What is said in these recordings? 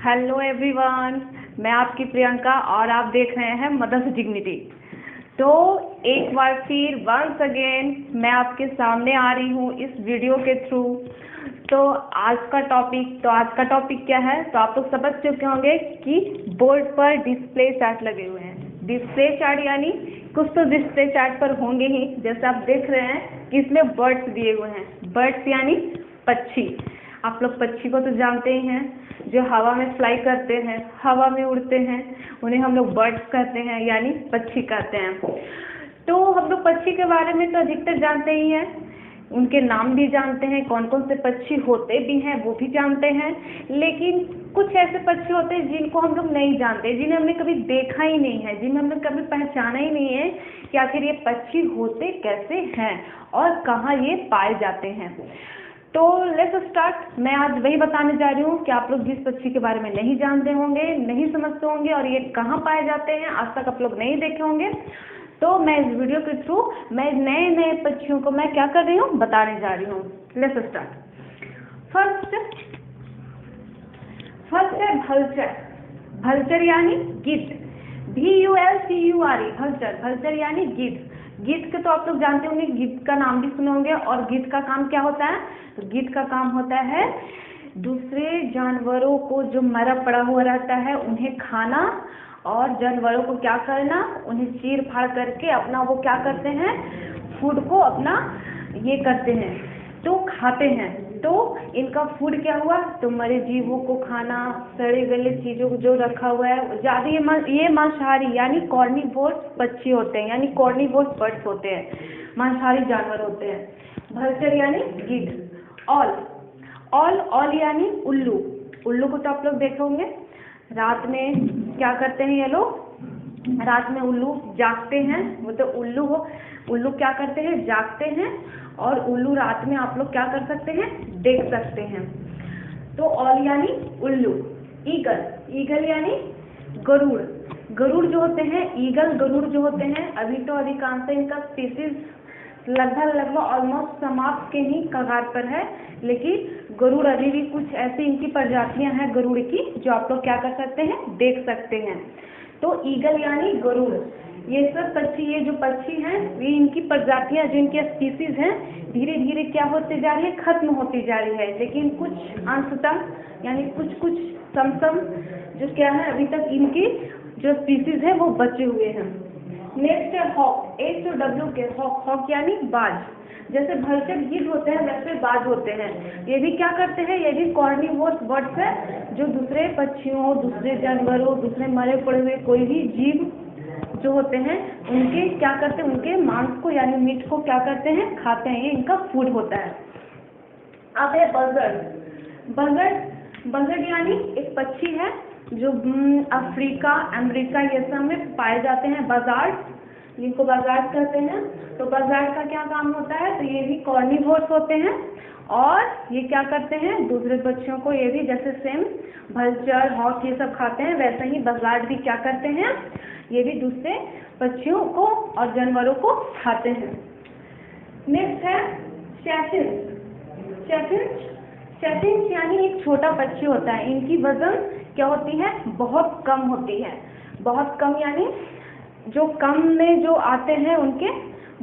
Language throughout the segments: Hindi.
हेलो एवरीवन, मैं आपकी प्रियंका और आप देख रहे हैं मदर्स डिग्निटी। तो एक बार फिर वंस अगेन मैं आपके सामने आ रही हूँ इस वीडियो के थ्रू। तो आज का टॉपिक क्या है? तो आप लोग समझ चुके होंगे कि बोर्ड पर डिस्प्ले चार्ट लगे हुए हैं। डिस्प्ले चार्ट यानी कुछ तो डिस्प्ले चार्ट पर होंगे ही, जैसे आप देख रहे हैं कि इसमें बर्ड्स दिए हुए हैं। बर्ड्स यानी पक्षी। आप लोग पक्षी को तो जानते ही हैं, जो हवा में फ्लाई करते हैं, हवा में उड़ते हैं, उन्हें हम लोग बर्ड्स कहते हैं यानी पक्षी कहते हैं। तो हम लोग पक्षी के बारे में तो अधिकतर जानते ही हैं, उनके नाम भी जानते हैं, कौन कौन से पक्षी होते भी हैं वो भी जानते हैं। लेकिन कुछ ऐसे पक्षी होते हैं जिनको हम लोग नहीं जानते, जिन्हें हमने कभी देखा ही नहीं है, जिन्हें हमने कभी पहचाना ही नहीं है कि आखिर ये पक्षी होते कैसे हैं और कहाँ ये पाए जाते हैं। तो लेट्स स्टार्ट। मैं आज वही बताने जा रही हूँ कि आप लोग जिस पक्षी के बारे में नहीं जानते होंगे, नहीं समझते होंगे और ये कहाँ पाए जाते हैं, आज तक आप लोग नहीं देखे होंगे, तो मैं इस वीडियो के थ्रू मैं नए नए पक्षियों को मैं क्या कर रही हूँ, बताने जा रही हूँ। Let's start. फर्स्ट है भल्चर। भल्चर यानी गिद्ध। VULCURE vulture. भल्चर यानी गिद्ध। गिद्ध के तो आप लोग जानते होंगे, गिद्ध का नाम भी सुने होंगे। और गिद्ध का काम क्या होता है? तो गिद्ध का काम होता है दूसरे जानवरों को जो मरा पड़ा हुआ रहता है उन्हें खाना, और जानवरों को क्या करना, उन्हें चीर फाड़ करके अपना वो क्या करते हैं, फूड को अपना ये करते हैं, तो खाते हैं। तो इनका फूड क्या हुआ? तो मरे जीवों को खाना, सड़े गले चीज़ों को जो रखा हुआ है। ज़्यादा ये मांसाहारी यानी कॉर्निवोर पक्षी होते हैं, यानी कॉर्निवोर बर्ड्स होते हैं, मांसाहारी जानवर होते हैं। भल्चर यानी गिद्ध। ऑल यानी उल्लू। उल्लू को तो आप लोग देखे होंगे, रात में क्या करते हैं ये लोग? रात में उल्लू जागते हैं, वो तो उल्लू क्या करते हैं? जागते हैं। और उल्लू रात में आप लोग क्या कर सकते हैं? देख सकते हैं। तो ऑल यानी उल्लू। ईगल यानी गरुड़। गरुड़ जो होते हैं, ईगल गरुड़ जो होते हैं, अभी तो अधिकांश इनका स्पीसीज लगभग ऑलमोस्ट समाप्त के ही कगार पर है, लेकिन गरुड़ अभी भी कुछ ऐसी इनकी प्रजातियां हैं गरुड़ की जो आप लोग क्या कर सकते हैं? देख सकते हैं। तो ईगल यानी गरुड़, ये सब पक्षी, ये जो पक्षी हैं, ये इनकी प्रजातियां जो इनकी स्पीसीज हैं धीरे धीरे क्या होते जा रही है? खत्म होती जा रही है। लेकिन कुछ अंशतः यानी कुछ सम जो क्या है, अभी तक इनकी जो स्पीसीज है वो बचे हुए हैं। नेक्स्ट है हॉक। HOW के हॉक यानी बाज। जैसे भल्चर गिद्ध होते हैं वैसे बाज होते हैं। ये भी क्या करते हैं? ये भी कॉर्निवोरस बर्ड्स है, जो दूसरे पक्षियों, दूसरे जानवरों, दूसरे मरे पड़े हुए कोई भी जीव जो होते हैं उनके क्या करते हैं? उनके मांस को यानी मीट को क्या करते हैं? खाते हैं। ये इनका फूड होता है। अब है बजर्ड यानी एक पक्षी है जो अफ्रीका, अमेरिका ये सब में पाए जाते हैं। बजार्ड, जिनको बजार्ड कहते हैं। तो बजार्ड का क्या काम होता है? तो ये भी कॉर्निवोरस होते हैं और ये क्या करते हैं? दूसरे पक्षियों को, ये भी जैसे सेम भल्चर, हॉक ये सब खाते हैं, वैसे ही बजार्ड भी क्या करते हैं? ये भी दूसरे पक्षियों को और जानवरों को खाते हैं। नेक्स्ट है चैफिन्च यानी एक छोटा पक्षी होता है। इनकी वजन क्या होती है? बहुत कम होती है। बहुत कम यानी जो कम में जो आते हैं उनके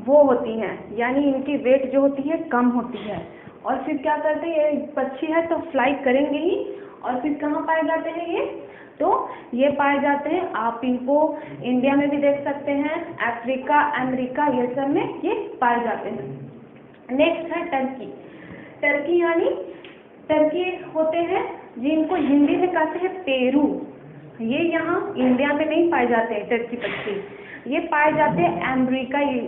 वो होती हैं, यानी इनकी वेट जो होती है कम होती है। और फिर क्या करते हैं? ये पक्षी है तो फ्लाई करेंगे ही। और फिर कहाँ पाए जाते हैं ये? तो ये पाए जाते हैं, आप इनको इंडिया में भी देख सकते हैं, अफ्रीका, अमेरिका ये सब में ये पाए जाते हैं। नेक्स्ट है टर्की होते हैं जिनको हिंदी में कहते हैं पेरू। ये यहाँ इंडिया में नहीं पाए जाते हैं टर्की पक्षी, ये पाए जाते हैं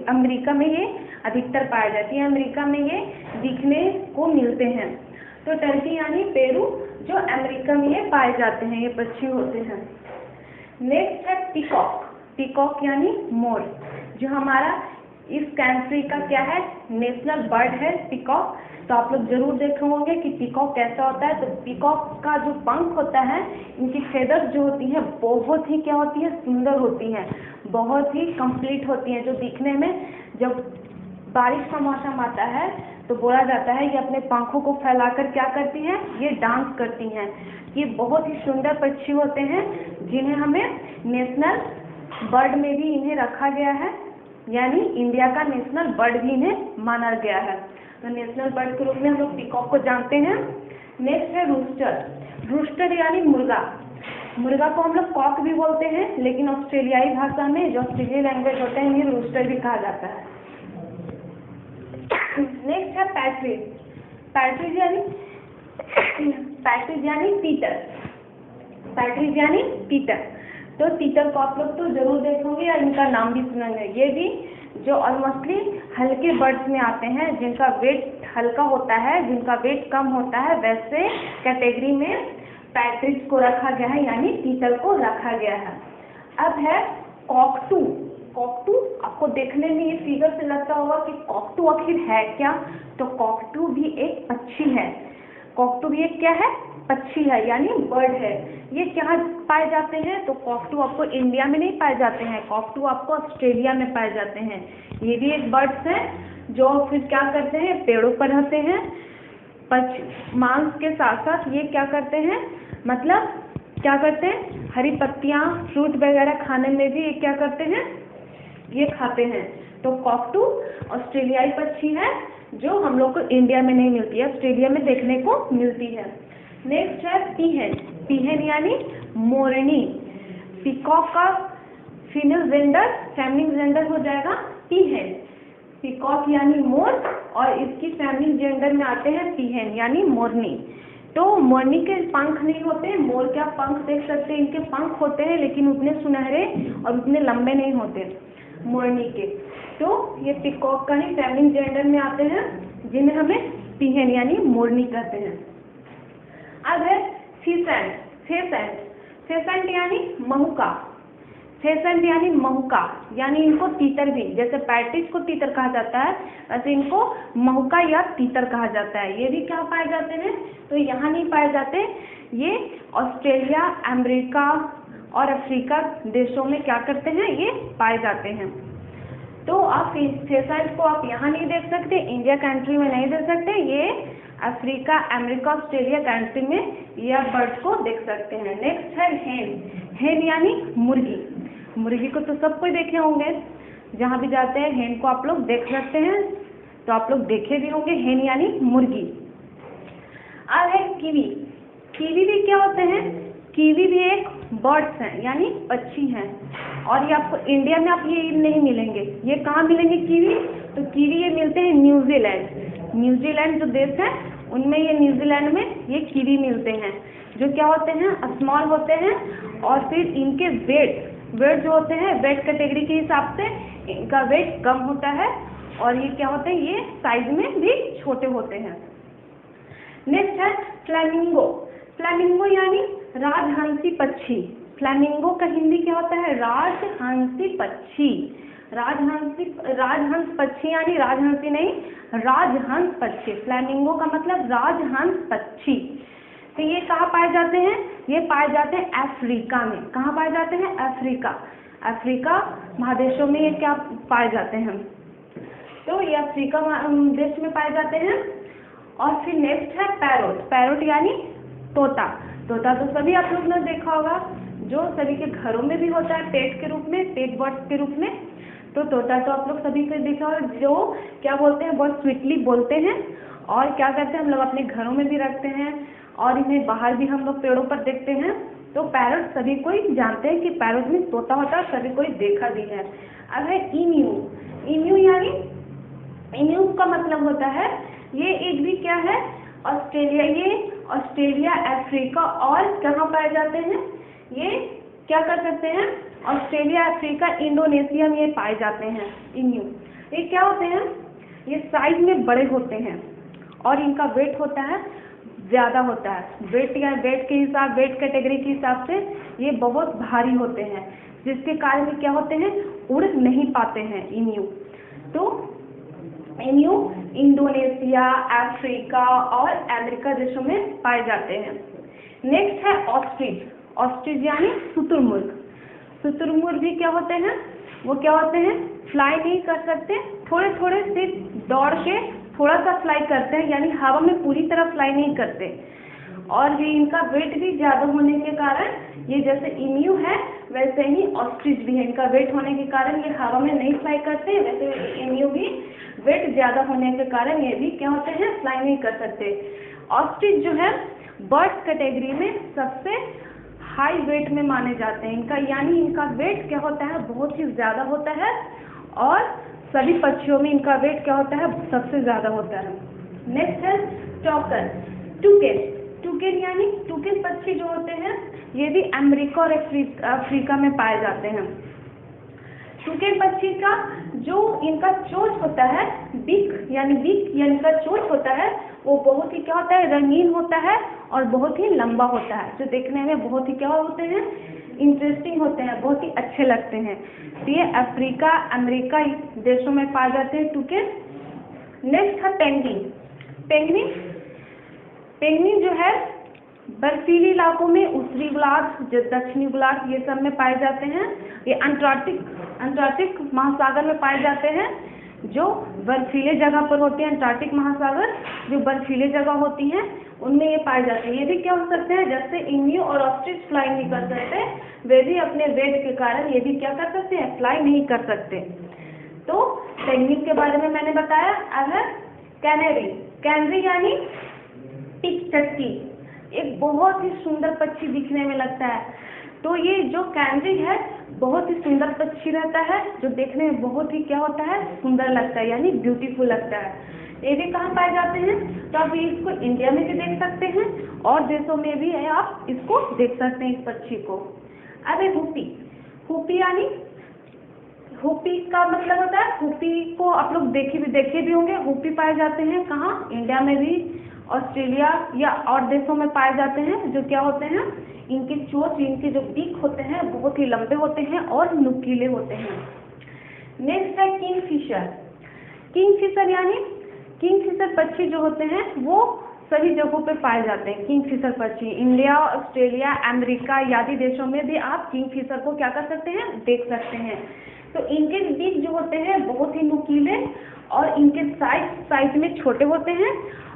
अमेरिका में ये अधिकतर पाए जाती है। अमेरिका में ये दिखने को मिलते हैं। तो टर्की यानी पेरू, जो अमेरिका में ये पाए जाते हैं, ये पक्षी होते हैं। नेक्स्ट है पीकॉक यानी मोर, जो हमारा इस कंट्री का क्या है? नेशनल बर्ड है पीकॉक। तो आप लोग जरूर देखे होंगे कि पीकॉक कैसा होता है। तो पीकॉक का जो पंख होता है, इनकी फेदर्स जो होती है बहुत ही क्या होती है? सुंदर होती है, बहुत ही कंप्लीट होती हैं, जो दिखने में जब बारिश का मौसम आता है तो बोला जाता है ये अपने पंखों को फैलाकर क्या करती हैं, ये डांस करती हैं। ये बहुत ही सुंदर पक्षी होते हैं जिन्हें हमें नेशनल बर्ड में भी इन्हें रखा गया है, यानी इंडिया का नेशनल बर्ड भी इन्हें माना गया है। तो नेशनल बर्ड के रूप में हम लोग पीकॉक को जानते हैं। नेक्स्ट है रूस्टर। रूस्टर यानी मुर्गा। मुर्गा को हम लोग कॉक भी बोलते हैं, लेकिन ऑस्ट्रेलियाई भाषा में जो ऑस्ट्रेलियाई लैंग्वेज होते हैं इन्हें रूस्टर भी कहा जाता है। नेक्स्ट है पैट्रिज। पैट्रिज यानी तीतर। पैट्रिज यानी तीतर। तो तीतर को आप लोग तो जरूर देखोगे या इनका नाम भी सुनेंगे। ये भी जो ऑलमोस्टली हल्के बर्ड्स में आते हैं, जिनका वेट हल्का होता है, जिनका वेट कम होता है, वैसे कैटेगरी में पैट्रिज को रखा गया है, यानी तीतर को रखा गया है। अब है कॉकटू। कॉकटू आपको देखने में ये फिगर से लगता होगा कि कॉकटू आखिर है क्या, तो कॉकटू भी एक पक्षी है। कॉकटू भी एक क्या है, पक्षी है, यानी बर्ड है। ये कहाँ पाए जाते हैं, तो कॉकटू आपको इंडिया में नहीं पाए जाते हैं, कॉकटू आपको ऑस्ट्रेलिया में पाए जाते हैं। ये भी एक बर्ड्स हैं जो फिर क्या करते हैं, पेड़ों पर रहते हैं। मांस के साथ साथ ये क्या करते हैं, मतलब क्या करते हैं, हरी पत्तियाँ, फ्रूट वगैरह खाने में भी ये क्या करते हैं, ये खाते हैं। तो कॉकटू ऑस्ट्रेलियाई पक्षी है जो हम लोग को इंडिया में नहीं मिलती है, ऑस्ट्रेलिया में देखने को मिलती है। नेक्स्ट है पीहन। पीहन यानी मोरनी। पीकॉक का फीमेल जेंडर, फेमिनिन जेंडर हो जाएगा पीहन। पीकॉक यानी मोर और इसकी फेमिनिन जेंडर में आते हैं पीहन यानी मोरनी। तो मोरनी के पंख नहीं होते, मोर के आप पंख देख सकते हैं, इनके पंख होते हैं लेकिन उतने सुनहरे और उतने लंबे नहीं होते मोरनी के। तो ये पीकॉक का ही फेमिनिन जेंडर में आते हैं, जिन्हें हमें पीहन यानी मोरनी कहते हैं। अब है फीसेंट। फेसेंट। फेसेंट यानी महुका। फेसेंट यानी महुका, यानी इनको तीतर भी, जैसे पैट्रिज को तीतर कहा जाता है वैसे इनको महुका या तीतर कहा जाता है। ये भी क्या पाए जाते हैं, तो यहाँ नहीं पाए जाते, ये ऑस्ट्रेलिया, अमेरिका और अफ्रीका देशों में क्या करते हैं, ये पाए जाते हैं। तो आप फेसेंट को आप यहाँ नहीं देख सकते, इंडिया कंट्री में नहीं देख सकते, ये अफ्रीका, अमेरिका, ऑस्ट्रेलिया कंट्री में ये आप बर्ड्स को देख सकते हैं। नेक्स्ट है हेन। हेन यानी मुर्गी। मुर्गी को तो सब कोई देखे होंगे, जहाँ भी जाते हैं हेन को आप लोग देख सकते हैं, तो आप लोग देखे भी होंगे, हेन यानी मुर्गी। अब है कीवी। कीवी भी क्या होते हैं, कीवी भी एक बर्ड्स हैं, यानी पक्षी हैं, और ये आपको इंडिया में आप ये नहीं मिलेंगे। ये कहाँ मिलेंगे कीवी, तो कीवी ये मिलते हैं न्यूजीलैंड। न्यूजीलैंड जो देश है उनमें ये न्यूजीलैंड में ये कीवी मिलते हैं, जो क्या होते हैं, स्मॉल होते हैं, और फिर इनके वेट जो होते हैं, वेट कैटेगरी के हिसाब से इनका वेट कम होता है, और ये क्या होते हैं, ये साइज में भी छोटे होते हैं। नेक्स्ट है फ्लैमिंगो। फ्लैमिंगो यानी राजहंसी पक्षी। फ्लैमिंगो का हिंदी क्या होता है, राजहंसी पक्षी। राजहंस पक्षी यानी राजहंसी नहीं, राजहंस पक्षी। फ्लैमिंगो का मतलब राजहंस पक्षी। तो ये कहाँ पाए जाते हैं, ये पाए जाते हैं अफ्रीका में। कहाँ पाए जाते हैं, अफ्रीका। अफ्रीका महादेशों में ये क्या पाए जाते हैं, तो ये अफ्रीका देश में पाए जाते हैं। और फिर नेक्स्ट है पैरोट। पैरोट यानी तोता। तोता तो सभी आप लोग ने देखा होगा, जो सभी के घरों में भी होता है पेट के रूप में, पेट बर्ड्स के रूप में। तो तोता तो आप लोग सभी को देखा होगा, जो क्या बोलते हैं, बहुत स्वीटली बोलते हैं, और क्या करते हैं, हम लोग अपने घरों में भी रखते हैं, और इन्हें बाहर भी हम लोग पेड़ों पर देखते हैं। तो पैरोट सभी कोई जानते हैं कि पैरोट में तोता होता है, सभी कोई देखा भी है। अब है ईम्यू। ईम्यू यानी, ईम्यू का मतलब होता है, ये एक भी क्या है, ऑस्ट्रेलिया, ये ऑस्ट्रेलिया, अफ्रीका और कहाँ पाए जाते हैं, ये क्या कर सकते हैं, ऑस्ट्रेलिया, अफ्रीका, इंडोनेशिया में ये पाए जाते हैं ईम्यू। ये क्या होते हैं, ये साइज में बड़े होते हैं, और इनका वेट होता है ज़्यादा होता है। वेट या वेट के हिसाब, वेट कैटेगरी के हिसाब से ये बहुत भारी होते हैं, जिसके कारण क्या होते हैं, उड़ नहीं पाते हैं ईम्यू। तो ईम्यू इंडोनेशिया, अफ्रीका और अमेरिका देशों में पाए जाते हैं। नेक्स्ट है ऑस्ट्रिच। ऑस्ट्रिच यानी शुतुरमुर्ग। शुतुरमुर्ग भी क्या होते हैं, वो क्या होते हैं, फ्लाई नहीं कर सकते, थोड़े थोड़े से दौड़ के थोड़ा सा फ्लाई करते हैं, यानी हवा में पूरी तरह फ्लाई नहीं करते। और ये इनका वेट भी ज़्यादा होने के कारण ये जैसे इम्यू है वैसे ही ऑस्ट्रिच भी है, इनका वेट होने के कारण ये हवा में नहीं फ्लाई करते, वैसे इम्यू भी वेट ज़्यादा होने के कारण ये भी क्या होते हैं, फ्लाई नहीं कर सकते। ऑस्ट्रिच जो है बर्ड्स कैटेगरी में सबसे हाई वेट में माने जाते हैं इनका, यानी इनका वेट क्या होता है, बहुत ही ज़्यादा होता है और सभी पक्षियों में इनका वेट क्या होता है, सबसे ज़्यादा होता है। नेक्स्ट है टॉकर, टूकेन। टूकेन यानी टूकेन पक्षी जो होते हैं ये भी अमेरिका और अफ्रीका में पाए जाते हैं। टूकेन पक्षी का जो इनका चोंच होता है, बीक यानी इनका चोंच होता है, वो बहुत ही क्या होता है, रंगीन होता है और बहुत ही लंबा होता है, जो देखने में बहुत ही क्या होते हैं, इंटरेस्टिंग होते हैं, बहुत ही अच्छे लगते हैं। तो ये अफ्रीका, अमेरिका देशों में पाए जाते हैं टूकेन। नेक्स्ट है पेंगुइन। पेंगुइन जो है बर्फीले इलाकों में, उत्तरी गोलार्ध, दक्षिणी गोलार्ध, ये सब में पाए जाते हैं। ये अंटार्कटिक महासागर में पाए जाते हैं, जो बर्फीले जगह पर होते हैं। अंटार्कटिक महासागर जो बर्फीले जगह होती हैं उनमें ये पाए जाते हैं। ये भी क्या हो सकते हैं, जैसे इम्यू और ऑस्ट्रिच फ्लाई नहीं कर सकते, वे भी अपने वेट के कारण ये भी क्या कर सकते हैं, फ्लाई नहीं कर सकते। तो पेंगुइन के बारे में मैंने बताया। अब है कैनरी यानी टिकटकी, एक बहुत ही सुंदर पक्षी दिखने में लगता है। तो ये जो कैनरी है बहुत ही सुंदर पक्षी रहता है, जो देखने में बहुत ही क्या होता है, सुंदर लगता है, यानी ब्यूटीफुल लगता है। ये भी कहाँ पाए जाते हैं, तो आप इसको इंडिया में भी देख सकते हैं और देशों में भी आप इसको देख सकते हैं, इस पक्षी को। अब है हुपी यानी, हुपी का मतलब होता है, हुपी को आप लोग देखे भी होंगे। हुपी पाए जाते हैं कहाँ, इंडिया में भी, ऑस्ट्रेलिया या और देशों में पाए जाते हैं। जो क्या होते हैं, इनकी चोंच, इनके जो बीक होते हैं बहुत ही लंबे होते हैं और नुकीले होते हैं। नेक्स्ट है किंगफिशर यानी किंगफिशर पक्षी जो होते हैं वो सभी जगहों पे पाए जाते हैं। किंगफिशर पक्षी इंडिया, ऑस्ट्रेलिया, अमेरिका आदि देशों में भी आप किंगफिशर को क्या कर सकते हैं, देख सकते हैं। तो इनके बीक जो होते हैं बहुत ही नुकीले और इनके साइज में छोटे होते हैं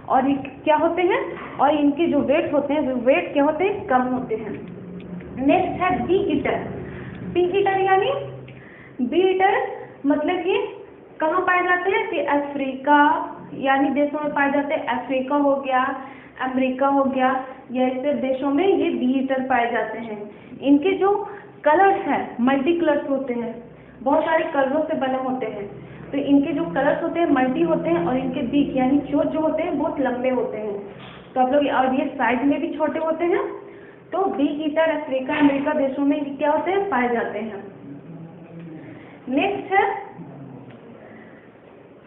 और क्या होते हैं, और इनके जो वेट होते हैं वो वेट क्या होते हैं, कम होते हैं। नेक्स्ट है बी ईटर यानी मतलब ये कहाँ पाए जाते हैं, कि अफ्रीका यानी देशों में पाए जाते हैं। अफ्रीका हो गया, अमेरिका हो गया, या ऐसे देशों में ये बी ईटर पाए जाते हैं। इनके जो कलर्स हैं मल्टी कलर्स होते हैं, बहुत सारे कलरों से बने होते हैं। तो इनके जो कलर्स होते हैं मल्टी होते हैं और इनके बीक यानी चोंच जो होते हैं बहुत लंबे होते हैं। तो आप लोग, और ये साइज में भी छोटे होते हैं। तो बीक ईटर अफ्रीका, अमेरिका देशों में क्या होते हैं, पाए जाते हैं। नेक्स्ट है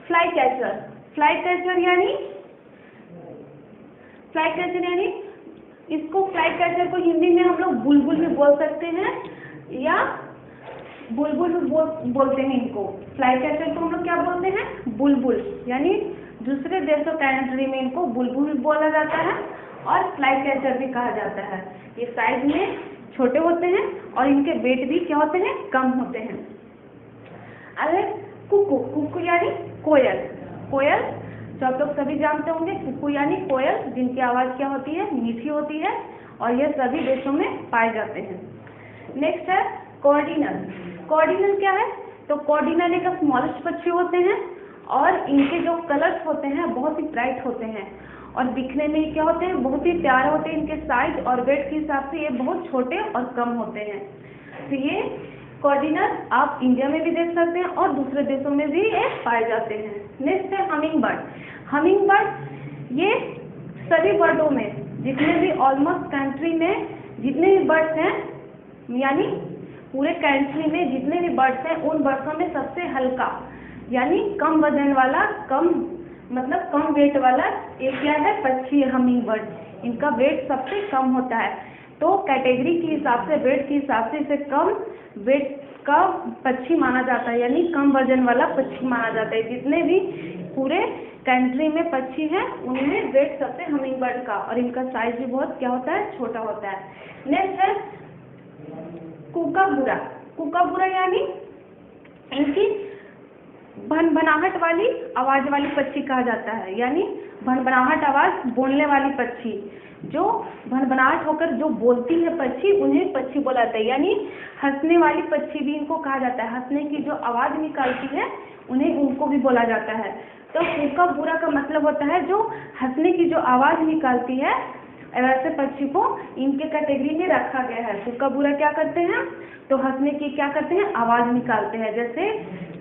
फ्लाई कैचर यानी इसको, फ्लाई कैचर को हिंदी में हम लोग बुलबुल भी बोल सकते हैं या बुलबुल भी बोलते हैं इनको। फ्लाई कैचर को हम लोग क्या बोलते हैं, बुलबुल, यानी दूसरे देशों कंट्री में इनको बुलबुल भी बोला जाता है और फ्लाई कैचर भी कहा जाता है। ये साइज में छोटे होते हैं और इनके वेट भी क्या होते हैं, कम होते हैं। अरे कुकू यानी कोयल जो आप लोग सभी जानते होंगे। कुकू यानी कोयल, जिनकी आवाज़ क्या होती है, मीठी होती है और ये सभी देशों में पाए जाते हैं। नेक्स्ट है कॉर्डिनल क्या है, तो कॉर्डिनल एक स्मॉलेस्ट पक्षी होते हैं और इनके जो कलर्स होते हैं बहुत ही ब्राइट होते हैं और दिखने में क्या होते हैं, बहुत ही प्यारे होते हैं। इनके साइज और वेट के हिसाब से ये बहुत छोटे और कम होते हैं। तो ये कॉर्डिनल आप इंडिया में भी देख सकते हैं और दूसरे देशों में भी ये पाए जाते हैं। नेक्स्ट है हमिंग बर्ड ये सभी बर्डों में, जितने भी ऑलमोस्ट कंट्री में जितने भी बर्ड्स हैं, यानी पूरे कंट्री में जितने भी बर्ड्स हैं उन बर्ड्सों में सबसे हल्का यानी कम वजन वाला, कम वेट वाला एक क्या है, पक्षी है हमिंग बर्ड। इनका वेट सबसे कम होता है। तो कैटेगरी के हिसाब से, वेट के हिसाब से इसे कम वेट का पक्षी माना जाता है, यानी कम वजन वाला पक्षी माना जाता है। जितने भी पूरे कंट्री में पक्षी हैं उनमें वेट सबसे हमिंग बर्ड का, और इनका साइज भी बहुत क्या होता है, छोटा होता है। नेक्स्ट है कुकाबुरा यानी इनकी भनभनाहट वाली आवाज वाली पक्षी कहा जाता है, यानी भनभनाहट आवाज बोलने वाली पक्षी, जो भनभनाहट होकर जो बोलती है पक्षी, उन्हें पक्षी बोला जाता है। यानी हंसने वाली पक्षी भी इनको कहा जाता है, हंसने की जो आवाज निकालती है उन्हें उनको भी बोला जाता है। तो कूका बुरा का मतलब होता है जो हंसने की जो आवाज निकालती है, वैसे पक्षी को इनके कैटेगरी में रखा गया है। कूका बुरा क्या करते हैं, तो हंसने की क्या करते हैं, आवाज निकालते हैं। जैसे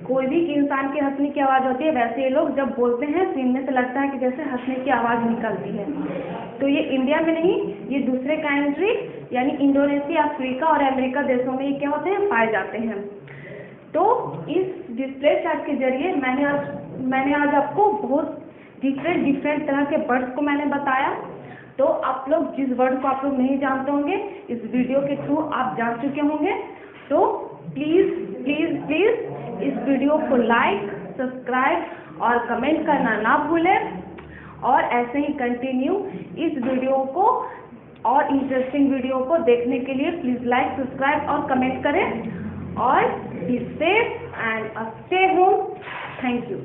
कोई भी इंसान की हंसने की आवाज होती है, वैसे ये लोग जब बोलते हैं सुनने से लगता है कि जैसे हंसने की आवाज निकलती है। तो ये इंडिया में नहीं, ये दूसरे कंट्री यानी इंडोनेशिया, अफ्रीका और अमेरिका देशों में ये क्या होते हैं, पाए जाते हैं। तो इस डिस्प्ले चार्ट के जरिए मैंने आज आपको बहुत डिफरेंट तरह के बर्ड्स को मैंने बताया। तो आप लोग जिस वर्ड को आप लोग नहीं जानते होंगे, इस वीडियो के थ्रू आप जान चुके होंगे। तो प्लीज इस वीडियो को लाइक, सब्सक्राइब और कमेंट करना ना भूलें। और ऐसे ही कंटिन्यू इस वीडियो को और इंटरेस्टिंग वीडियो को देखने के लिए प्लीज लाइक, सब्सक्राइब और कमेंट करें। और be safe and stay home. Thank you.